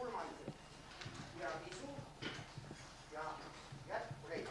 pulmalised ja visu ja jätkureid.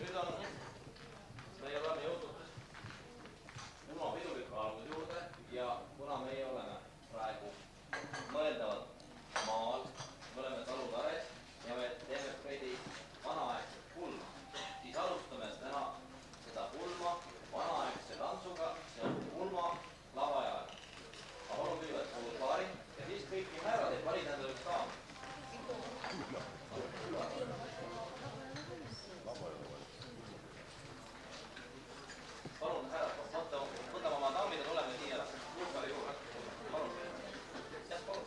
Nüüd on, meie oleme jõudnud Ulma piduliku alguse juurde ja kuna meie oleme praegu mõeldavalt maal, me oleme Talutares ja me teeme veidi vanaaegset pulma, siis alustame täna seda pulma vanaaegse tantsuga, see on pulma lavajaga. Ma palun kõigepealt kuulpaari ja siis kõiki härrad ei valida endale üks daam. Palun, härrad, võtame oma daamid ja tuleme siia kuulpaari juurde. Palun. Jah, palun.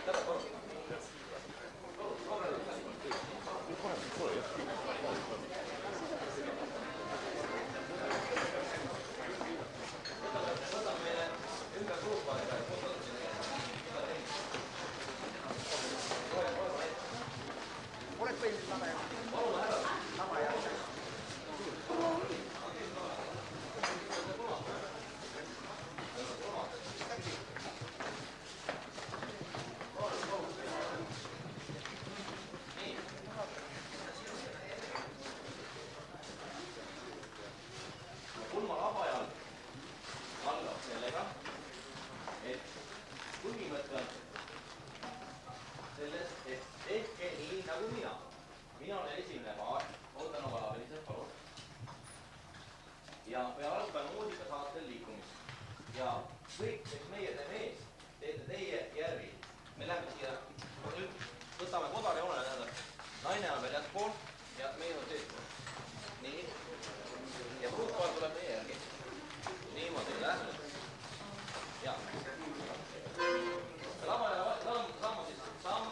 Täpselt, palun. Palun, rohkem. Võtame meile ümber kuulpaariga, et võtame sinna. Oled võinud lava ja? Palun, härrad. Lava ja. Pulma lavajal algab sellega, et põhimõte on sellest, et tehke nii nagu mina. Mina olen esimene paar, ootan oma lavelised, palun. Ja peale algame muusikasaatel liikumist. Ja kõik, kes meie teeme ees, teete teie järgi. Me läheme siia, nüüd võtame kodarjoonele, tähendab, naine on veel jätpool ja meil on seespool. Nii. Ja pruutpaar tuleb meie järgi. Niimoodi, lähme. Ja. Lavale sammu siis. Samm.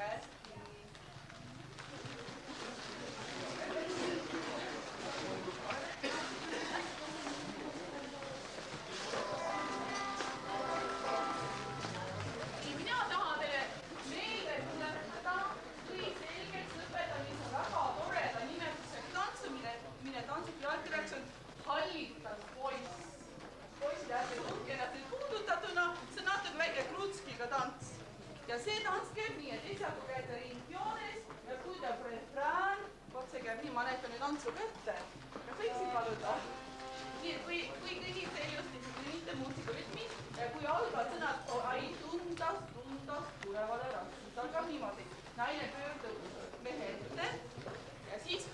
käest kinni. Mina tahan teile meelde tuletada või selgeks õpetada, mis on väga toreda nimetusega tantsu, mille tantsu pealkirjaks on Hallitas poiss. Poisid, ärge tundke ennast nüüd puudutatuna, see on natuke väike krutskiga tants. Ja see tants käib nii, et esialgu käite ringjoones ja kui tuleb refrään, vot see käib nii, ma näitan nüüd Antsu kätte. Ja võiksid paluda. Nii, et kui kõnnite ilusti, siis kõnnite muusikarütmis ja kui algavad sõnad ai tundas tulevale rassi, siis algab niimoodi. Naine pöördub mehe ette ja siis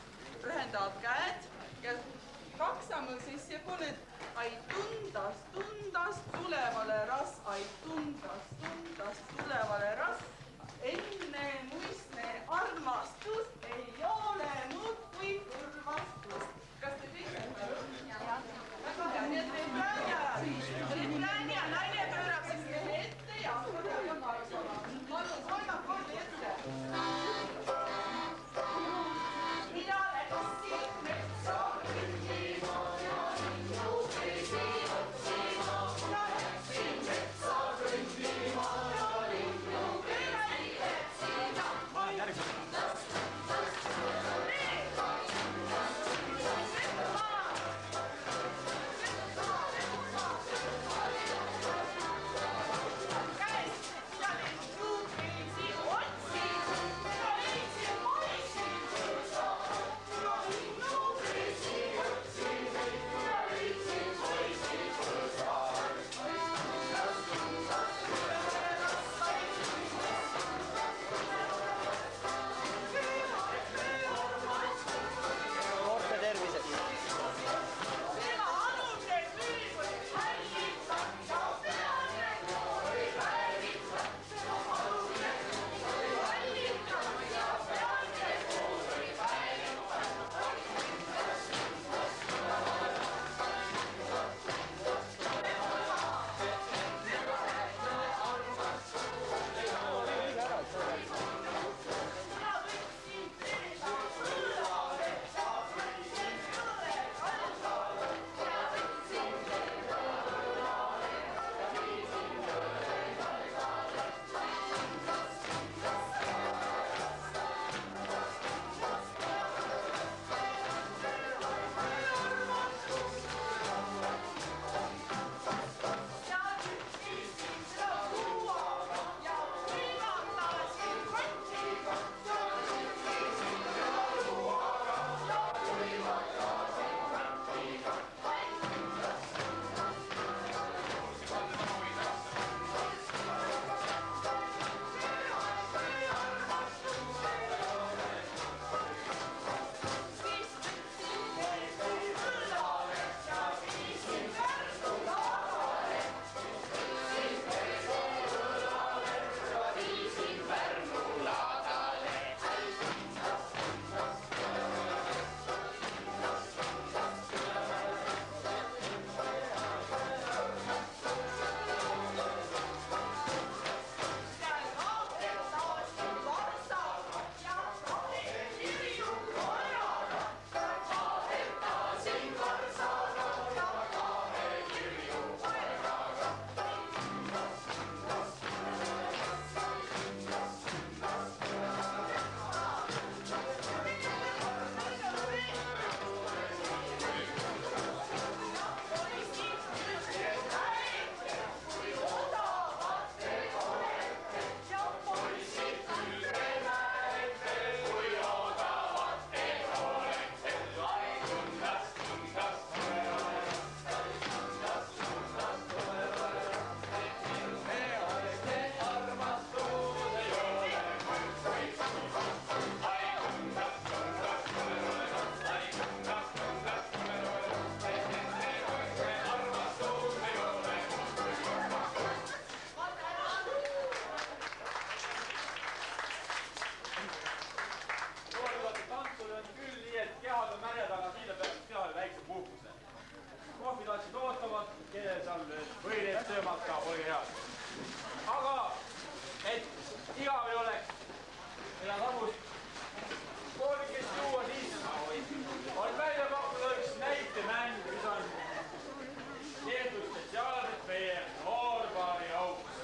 rühendab käed ja 2 sammu sissepoole, et ai tundas tulevale rass, ai tundas tulevale rass. Enne muistne armastus ei ole muud kui kurvastus. Kas te kõik väga hea, nii et refrään ja naine pöörab siis mehe ette ja hakkab marssama. Palun 3 korda ette. Mina läksin metsa kõndima ja linnu kõndima. Mina läksin metsa kõndima ja linnu kõndima. seda tabust poolikest juua, siis on välja pakkuda üks näitemäng, mis on tehtud spetsiaalselt meie noorpaari auks.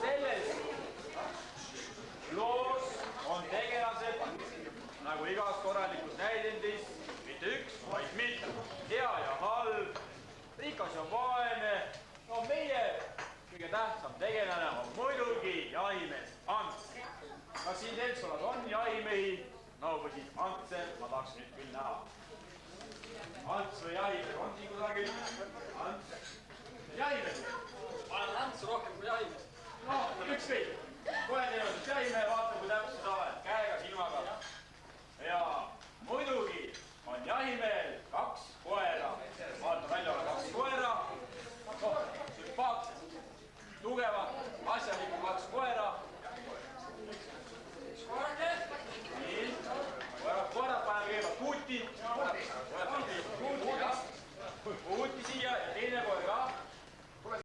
Selles loos on tegelased, nagu igas korralikus näidendis, mitte üks, vaid mitu. Hea ja halb, rikas ja vaene. No meie kõige tähtsam tegelane on muidugi jahimees Ants. Kas siin seltskonnas on jahimehi? No või siis Antse, ma tahaks nüüd küll näha. Ants või jahimees on siin kusagil? Ants. Jahimees? Ma olen Ants rohkem kui jahimees. No, ükskõik. Kohe teevad jahimehe, vaata kui täpselt sa oled. Käega, silmaga. Ja muidugi on jahimehel 2 koera. Vaata välja ole 2 koera. Oh, sümpaatsed, tugevad, asjalikud 2 koera. Üks koerake. Nii. Koerad paneme kõigepealt putid.